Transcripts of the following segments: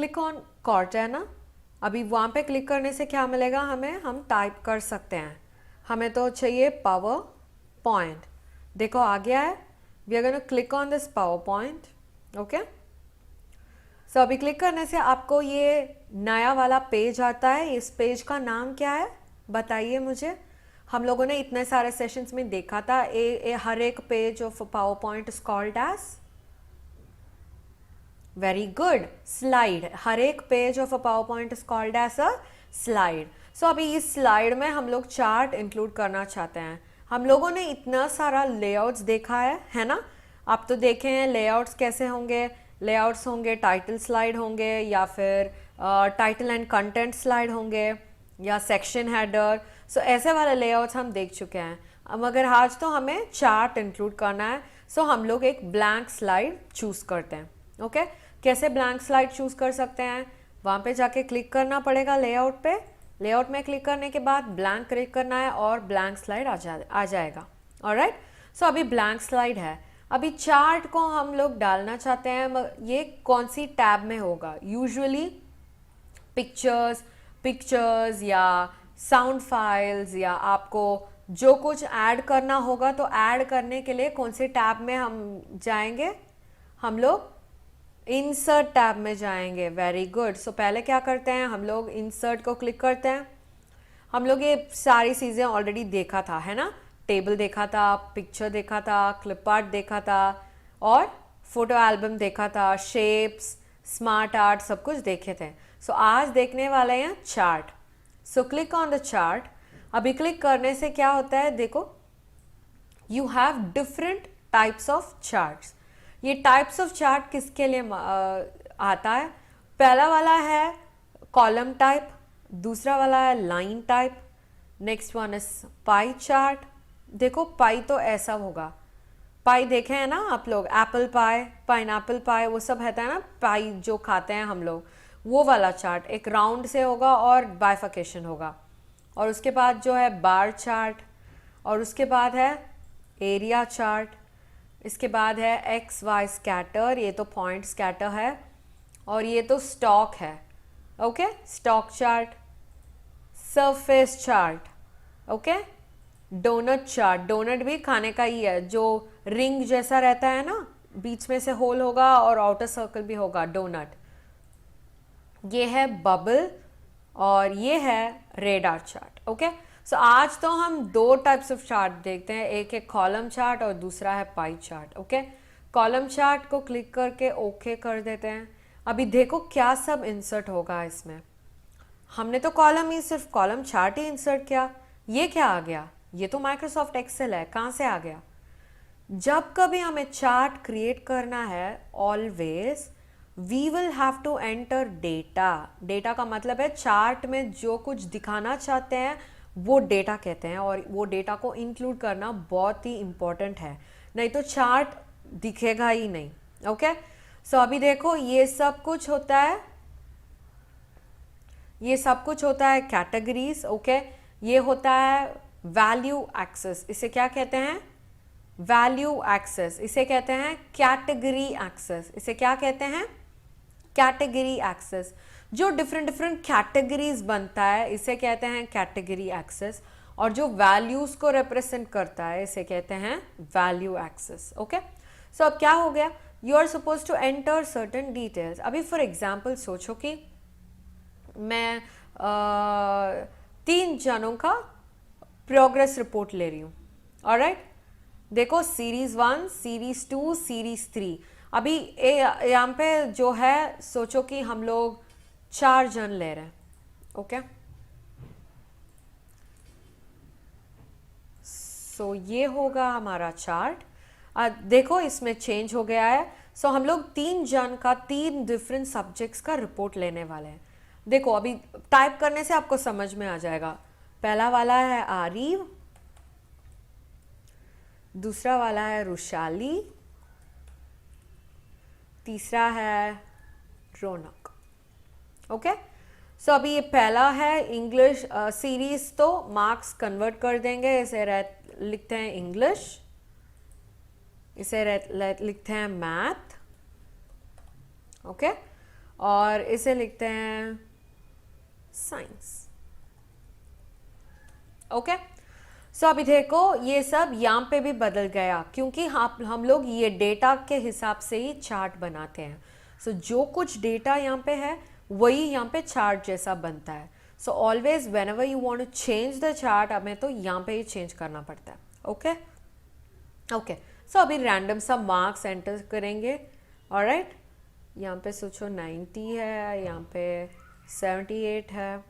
Click on कॉर्टेना। अभी वहाँ पे क्लिक करने से क्या मिलेगा हमें, हम टाइप कर सकते हैं। हमें तो चाहिए पावर पॉइंट। देखो आ गया है। We are gonna click on this PowerPoint. Okay, so अभी क्लिक करने से आपको ये नया वाला पेज आता है। इस पेज का नाम क्या है बताइए मुझे। हम लोगों ने इतने सारे सेशंस में देखा था, हर एक page of PowerPoint is called as, very good, slide. हर एक page of a PowerPoint is called as a slide. So अभी इस स्लाइड में हम लोग चार्ट इंक्लूड करना चाहते हैं। हम लोगों ने इतना सारा लेआउट्स देखा है ना। आप तो देखे हैं लेआउट्स कैसे होंगे। लेआउट्स होंगे, टाइटल स्लाइड होंगे, या फिर टाइटल एंड कंटेंट स्लाइड होंगे, या सेक्शन हेडर। सो ऐसे वाले लेआउट्स हम देख चुके हैं। अब मगर आज तो हमें चार्ट इंक्लूड करना है। सो हम लोग एक ब्लैंक स्लाइड चूज करते हैं। ओके, कैसे ब्लैंक स्लाइड चूज कर सकते हैं, वहाँ पे जाके क्लिक करना पड़ेगा लेआउट पे। लेआउट में क्लिक करने के बाद ब्लैंक क्लिक करना है और ब्लैंक स्लाइड आ जाएगा। ऑलराइट, सो अभी ब्लैंक स्लाइड है। अभी चार्ट को हम लोग डालना चाहते हैं, ये कौन सी टैब में होगा। यूजुअली पिक्चर्स या साउंड फाइल्स, या आपको जो कुछ ऐड करना होगा तो ऐड करने के लिए कौन से टैब में हम जाएंगे, हम लोग इंसर्ट टैब में जाएंगे। Very good. सो पहले क्या करते हैं, हम लोग इंसर्ट को क्लिक करते हैं। हम लोग ये सारी चीज़ें ऑलरेडी देखा था, है ना। टेबल देखा था, पिक्चर देखा था, क्लिप आर्ट देखा था, और फोटो एल्बम देखा था, शेप्स, स्मार्ट आर्ट, सब कुछ देखे थे। सो आज देखने वाले हैं chart. So click on the chart. अभी क्लिक करने से क्या होता है, देखो you have different types of charts. ये टाइप्स ऑफ चार्ट किसके लिए आता है। पहला वाला है कॉलम टाइप, दूसरा वाला है line type, next one is pie chart. देखो पाई तो ऐसा होगा, पाई देखे हैं ना आप लोग, एप्पल पाई, पाइनएप्पल पाई, वो सब रहता है ना, पाई जो खाते हैं हम लोग, वो वाला चार्ट एक राउंड से होगा और बाइफिकेशन होगा। और उसके बाद जो है बार चार्ट, और उसके बाद है एरिया चार्ट, इसके बाद है एक्स वाई स्कैटर, ये तो पॉइंट स्कैटर है, और ये तो स्टॉक है। Okay, stock chart, surface chart, okay, doughnut chart. Doughnut भी खाने का ही है, जो रिंग जैसा रहता है ना, बीच में से होल होगा और आउटर सर्कल भी होगा, डोनट। ये है बबल, और ये है रेडार चार्ट। ओके, सो आज तो हम दो टाइप्स ऑफ चार्ट देखते हैं, एक है कॉलम चार्ट और दूसरा है pie chart. Okay, column chart को क्लिक करके ओके कर देते हैं। अभी देखो क्या सब इंसर्ट होगा इसमें। हमने तो कॉलम ही, सिर्फ कॉलम चार्ट ही इंसर्ट किया। ये क्या आ गया, ये तो माइक्रोसॉफ्ट एक्सेल है, कहाँ से आ गया। जब कभी हमें चार्ट क्रिएट करना है, always we will have to enter data. Data का मतलब है चार्ट में जो कुछ दिखाना चाहते हैं वो डेटा कहते हैं, और वो डेटा को इंक्लूड करना बहुत ही इंपॉर्टेंट है, नहीं तो चार्ट दिखेगा ही नहीं। ओके, सो अभी देखो ये सब कुछ होता है, ये सब कुछ होता है कैटेगरीज। ओके, ये होता है वैल्यू एक्सेस, इसे क्या कहते हैं, वैल्यू एक्सेस। इसे कहते हैं कैटेगरी एक्सेस। इसे क्या कहते हैं, कैटेगरी एक्सेस। जो डिफरेंट डिफरेंट कैटेगरीज बनता है इसे कहते हैं कैटेगरी एक्सेस, और जो वैल्यूज को रिप्रेजेंट करता है इसे कहते हैं वैल्यू एक्सेस। ओके, सो अब क्या हो गया, you are suppose to enter certain details. अभी फॉर एग्जाम्पल सोचो कि मैं 3 जनों का प्रोग्रेस रिपोर्ट ले रही हूँ। ऑलराइट, देखो सीरीज 1, सीरीज 2, सीरीज 3। अभी यहाँ पे जो है, सोचो कि हम लोग 4 जन ले रहे हैं। ओके, सो ये होगा हमारा चार्ट। देखो इसमें चेंज हो गया है। सो हम लोग 3 जन का 3 डिफरेंट सब्जेक्ट्स का रिपोर्ट लेने वाले हैं। देखो अभी टाइप करने से आपको समझ में आ जाएगा। पहला वाला है आरिव, दूसरा वाला है रुशाली, तीसरा है रौनक। ओके, सो अभी ये पहला है इंग्लिश सीरीज, तो मार्क्स कन्वर्ट कर देंगे। इसे लिखते हैं इंग्लिश, इसे लिखते हैं मैथ। ओके, और इसे लिखते हैं साइंस। ओके, सो अभी देखो ये सब यहाँ पे भी बदल गया, क्योंकि हम लोग ये डेटा के हिसाब से ही चार्ट बनाते हैं। सो जो कुछ डेटा यहाँ पे है वही यहाँ पे चार्ट जैसा बनता है। So always whenever you want to change the chart, हमें तो यहाँ पे ही चेंज करना पड़ता है। ओके ओके, सो अभी रैंडम सा मार्क्स एंटर करेंगे। ऑलराइट, यहाँ पे सोचो 90 है, यहाँ पे 78 है,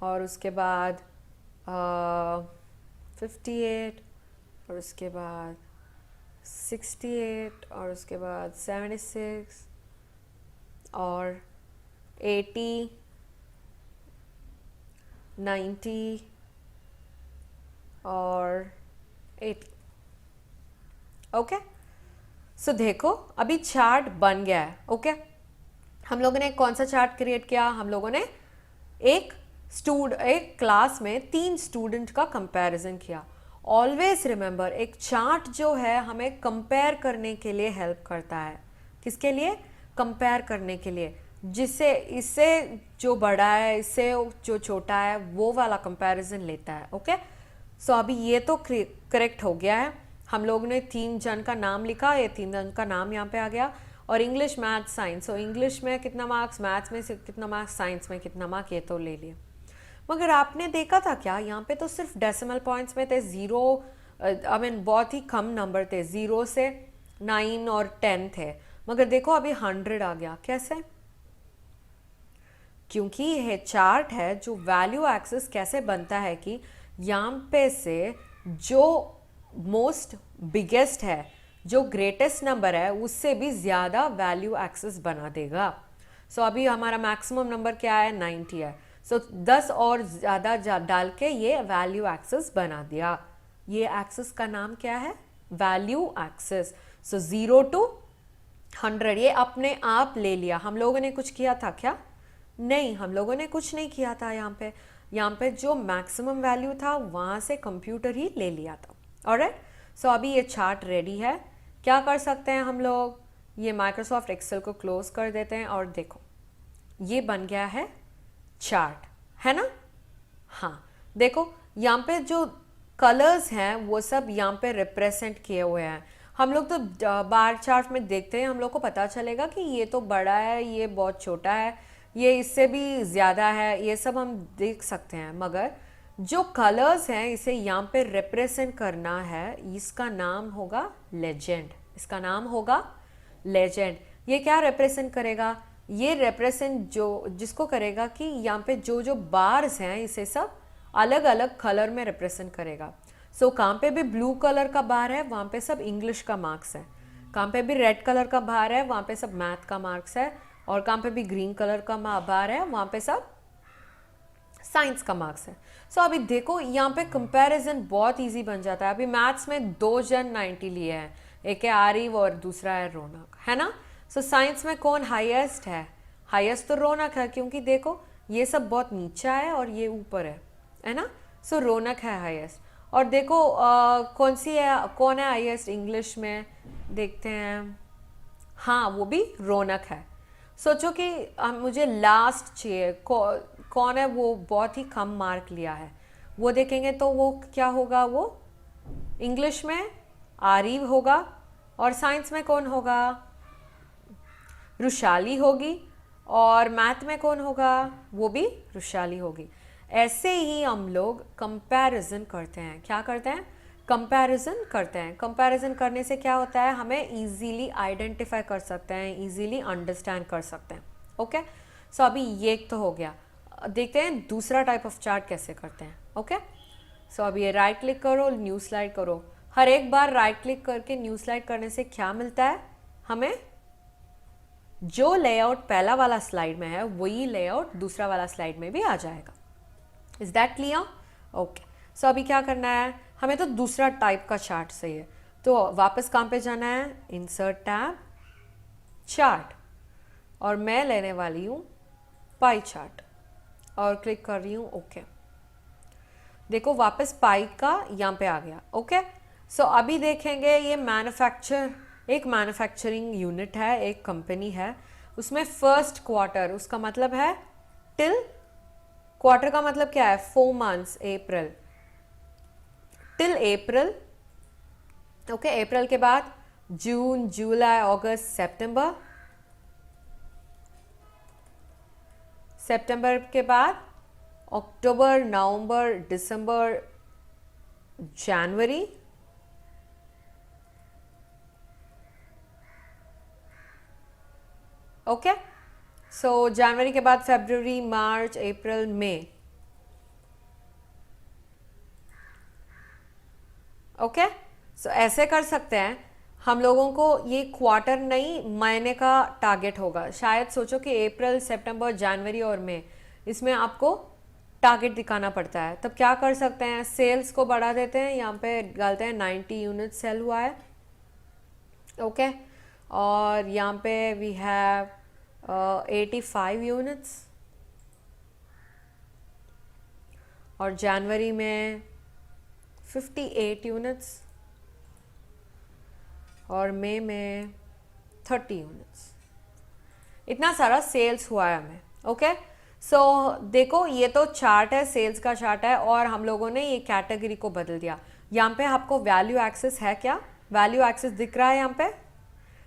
और उसके बाद 58, और उसके बाद 68, और उसके बाद 76, और 80, 90 और 80। ओके, सो देखो अभी चार्ट बन गया है। ओके, हम लोगों ने कौन सा चार्ट क्रिएट किया? हम लोगों ने एक क्लास में 3 स्टूडेंट का कंपैरिजन किया। ऑलवेज रिमेंबर, एक चार्ट जो है हमें कंपेयर करने के लिए हेल्प करता है। किसके लिए? कंपेयर करने के लिए, जिससे इससे जो बड़ा है, इससे जो छोटा है, वो वाला कंपैरिजन लेता है। ओके, सो अभी ये तो करेक्ट हो गया है। हम लोग ने 3 जन का नाम लिखा, ये 3 जन का नाम यहाँ पे आ गया। और English, math, science, so English में कितना मार्क्स, मैथ्स में कितना मार्क्स, साइंस में कितना मार्क्स, ये तो ले लिए। मगर आपने देखा था क्या, यहाँ पे तो सिर्फ डेसिमल पॉइंट्स में थे। 0 आई मीन बहुत ही कम नंबर थे, 0 से 9 और 10 थे। मगर देखो अभी 100 आ गया। कैसे? क्योंकि यह चार्ट है जो वैल्यू एक्सिस कैसे बनता है कि यहाँ पे से जो मोस्ट बिगेस्ट है, जो ग्रेटेस्ट नंबर है, उससे भी ज़्यादा वैल्यू एक्सिस बना देगा। सो अभी हमारा मैक्सिमम नंबर क्या है? 90 है। सो 10 और ज़्यादा डाल के ये वैल्यू एक्सिस बना दिया। ये एक्सिस का नाम क्या है? Value axis. सो 0 to 100 ये अपने आप ले लिया। हम लोगों ने कुछ किया था क्या? नहीं, हम लोगों ने कुछ नहीं किया था। यहाँ पे जो मैक्सिमम वैल्यू था वहाँ से कंप्यूटर ही ले लिया था। ऑलराइट, सो अभी ये चार्ट रेडी है। क्या कर सकते हैं हम लोग? ये माइक्रोसॉफ्ट एक्सेल को क्लोज कर देते हैं और देखो ये बन गया है चार्ट, है ना? हाँ, देखो यहाँ पे जो कलर्स हैं वो सब यहाँ पे रिप्रेजेंट किए हुए हैं। हम लोग तो बार चार्ट में देखते हैं, हम लोग को पता चलेगा कि ये तो बड़ा है, ये बहुत छोटा है, ये इससे भी ज़्यादा है, ये सब हम देख सकते हैं। मगर जो कलर्स हैं इसे यहाँ पे रिप्रेजेंट करना है, इसका नाम होगा लेजेंड। इसका नाम होगा लेजेंड। ये क्या रिप्रेजेंट करेगा? ये रिप्रेजेंट जिसको करेगा कि यहाँ पे जो जो बार्स हैं इसे सब अलग अलग कलर में रिप्रेजेंट करेगा। सो कहाँ पे भी ब्लू कलर का बार है वहाँ पे सब इंग्लिश का मार्क्स है, कहाँ पे भी रेड कलर का बार है वहाँ पे सब मैथ का मार्क्स है, और कहाँ पे भी ग्रीन कलर का बार है वहाँ पे सब साइंस का मार्क्स है। सो अभी देखो यहाँ पे कंपैरिजन बहुत इजी बन जाता है। अभी मैथ्स में 2 जन 90 लिए हैं, एक है आरिव और दूसरा है रौनक, है ना? सो साइंस में कौन हाईएस्ट है? हाईएस्ट तो रौनक है, क्योंकि देखो ये सब बहुत नीचा है और ये ऊपर है ना? सो रौनक है हाईएस्ट। और देखो कौन है हाईएस्ट इंग्लिश में? देखते हैं, हाँ वो भी रौनक है। सोचो कि मुझे लास्ट चाहिए, कौन है वो बहुत ही कम मार्क लिया है, वो देखेंगे तो वो क्या होगा? वो इंग्लिश में आरिव होगा, और साइंस में कौन होगा? रुशाली होगी, और मैथ में कौन होगा? वो भी रुशाली होगी। ऐसे ही हम लोग कंपैरिजन करते हैं। क्या करते हैं? कंपैरिजन करते हैं। कंपैरिजन करने से क्या होता है? हमें इजीली आइडेंटिफाई कर सकते हैं, इजीली अंडरस्टैंड कर सकते हैं। ओके, सो अभी ये तो हो गया। देखते हैं दूसरा टाइप ऑफ चार्ट कैसे करते हैं। ओके, सो अभी ये राइट क्लिक करो, न्यू स्लाइड करो। हर एक बार राइट क्लिक करके न्यू स्लाइड करने से क्या मिलता है हमें? जो लेआउट पहला वाला स्लाइड में है वही लेआउट दूसरा वाला स्लाइड में भी आ जाएगा। Is that clear? Okay, so अभी क्या करना है? हमें तो दूसरा टाइप का चार्ट चाहिए, तो वापस कहाँ पे जाना है? इंसर्ट टैब, चार्ट, और मैं लेने वाली हूँ पाई चार्ट और क्लिक कर रही हूँ ओके। देखो वापस पाई का यहाँ पे आ गया। ओके, सो अभी देखेंगे ये एक मैन्युफैक्चरिंग यूनिट है, एक कंपनी है, उसमें फर्स्ट क्वार्टर, उसका मतलब है टिल, क्वार्टर का मतलब क्या है, 4 मंथ्स, अप्रैल टिल अप्रैल। ओके, अप्रैल के बाद जून, जुलाई, अगस्त, सितंबर, सितंबर के बाद अक्टूबर, नवंबर, दिसंबर, जनवरी, ओके। सो जनवरी के बाद फरवरी, मार्च, अप्रैल, मई। ओके, सो ऐसे कर सकते हैं। हम लोगों को ये क्वार्टर नहीं, महीने का टारगेट होगा। शायद सोचो कि अप्रैल, सितंबर, जनवरी और मई, इसमें आपको टारगेट दिखाना पड़ता है। तब क्या कर सकते हैं, सेल्स को बढ़ा देते हैं, यहाँ पे डालते हैं 90 यूनिट सेल हुआ है। ओके, और यहाँ पे वी हैव 85 यूनिट्स, और जनवरी में 58 यूनिट्स, और मई में 30 यूनिट्स। इतना सारा सेल्स हुआ है हमें। ओके, सो देखो ये तो चार्ट है, सेल्स का चार्ट है, और हम लोगों ने ये कैटेगरी को बदल दिया। यहाँ पे आपको वैल्यू एक्सेस है क्या, वैल्यू एक्सेस दिख रहा है यहाँ पे?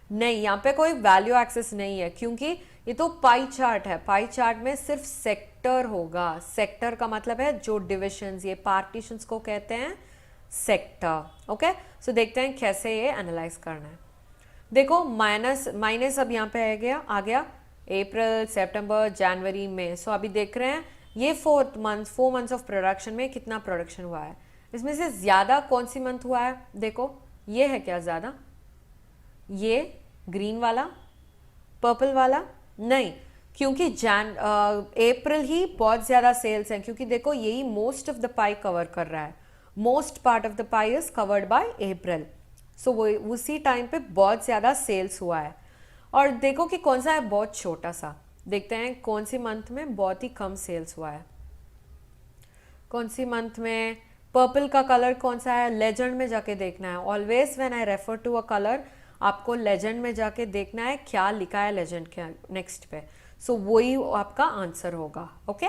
नहीं, यहाँ पे कोई वैल्यू एक्सेस नहीं है, क्योंकि ये तो पाई चार्ट है। पाई चार्ट में सिर्फ सेक्टर होगा। सेक्टर का मतलब है जो डिविजन्स, ये पार्टीशंस को कहते हैं सेक्टर। ओके, सो देखते हैं कैसे ये एनालाइज करना है। देखो माइनस माइनस अब यहाँ पे आ गया अप्रैल, सितंबर, जनवरी, मई। सो अभी देख रहे हैं ये 4 मंथ्स ऑफ प्रोडक्शन में कितना प्रोडक्शन हुआ है। इसमें से ज़्यादा कौन सी मंथ हुआ है? देखो ये है क्या ज़्यादा, ये ग्रीन वाला, पर्पल वाला? नहीं, क्योंकि अप्रैल ही बहुत ज़्यादा सेल्स हैं, क्योंकि देखो यही most of the pie cover कर रहा है। Most part of the pie is covered by April. So वो उसी टाइम पे बहुत ज़्यादा सेल्स हुआ है। और देखो कि कौन सा है बहुत छोटा सा। देखते हैं कौन सी मंथ में बहुत ही कम सेल्स हुआ है। कौन सी मंथ में पर्पल का कलर कौन सा है, लेजेंड में जाके देखना है। Always when I refer to a colour, आपको लेजेंड में जाके देखना है क्या लिखा है लेजेंड के नेक्स्ट पे। सो वही आपका आंसर होगा। ओके,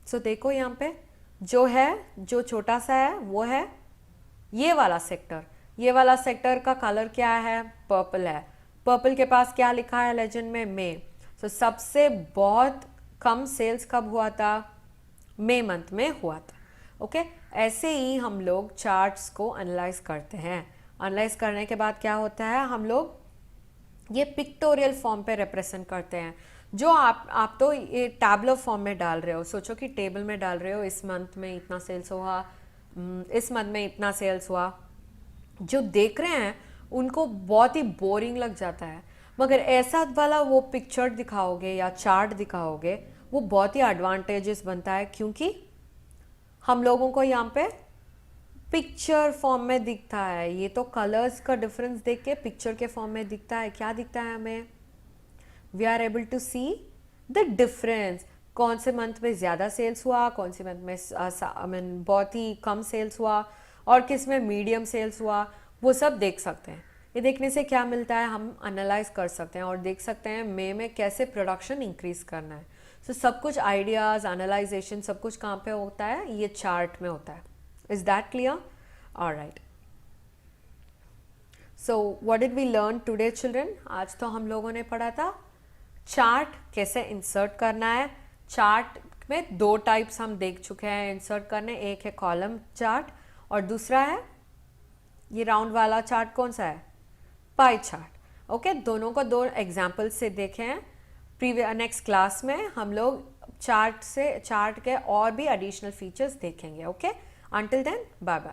सो देखो यहाँ पे जो है, जो छोटा सा है वो है ये वाला सेक्टर। ये वाला सेक्टर का कलर क्या है? पर्पल है। पर्पल के पास क्या लिखा है लेजेंड में? मई। सो सबसे बहुत कम सेल्स कब हुआ था? मई मंथ में हुआ था। ओके, ऐसे ही हम लोग चार्ट्स को एनालाइज करते हैं। एनालाइज करने के बाद क्या होता है, हम लोग ये पिक्टोरियल फॉर्म पे रिप्रेजेंट करते हैं। जो आप तो ये टैबलर फॉर्म में डाल रहे हो, सोचो कि टेबल में डाल रहे हो, इस मंथ में इतना सेल्स हुआ, इस मंथ में इतना सेल्स हुआ। जो देख रहे हैं उनको बहुत ही बोरिंग लग जाता है, मगर ऐसा वाला वो पिक्चर दिखाओगे या चार्ट दिखाओगे, वो बहुत ही एडवांटेजेस बनता है, क्योंकि हम लोगों को यहाँ पे पिक्चर फॉर्म में दिखता है। ये तो कलर्स का डिफरेंस देख के पिक्चर के फॉर्म में दिखता है। क्या दिखता है हमें? We are able to see the difference. कौन से मंथ में ज़्यादा सेल्स हुआ, कौन से मंथ में बहुत ही कम सेल्स हुआ, और किस में मीडियम सेल्स हुआ, वो सब देख सकते हैं। ये देखने से क्या मिलता है, हम एनालाइज कर सकते हैं और देख सकते हैं मई में कैसे प्रोडक्शन इंक्रीज करना है। सो सब कुछ आइडियाज़, एनालाइजेशन सब कुछ कहाँ पे होता है? ये चार्ट में होता है। Is that clear? Alright, so what did we learn today children? आज तो हम लोगों ने पढ़ा था चार्ट कैसे इंसर्ट करना है। चार्ट में 2 टाइप्स हम देख चुके हैं इंसर्ट करने। एक है कॉलम चार्ट और दूसरा है ये राउंड वाला चार्ट। कौन सा है? Pie chart. ओके, दोनों को 2 एग्जाम्पल से देखे हैं। नेक्स्ट क्लास में हम लोग चार्ट के और भी एडिशनल फीचर्स देखेंगे। Okay, until then bye bye.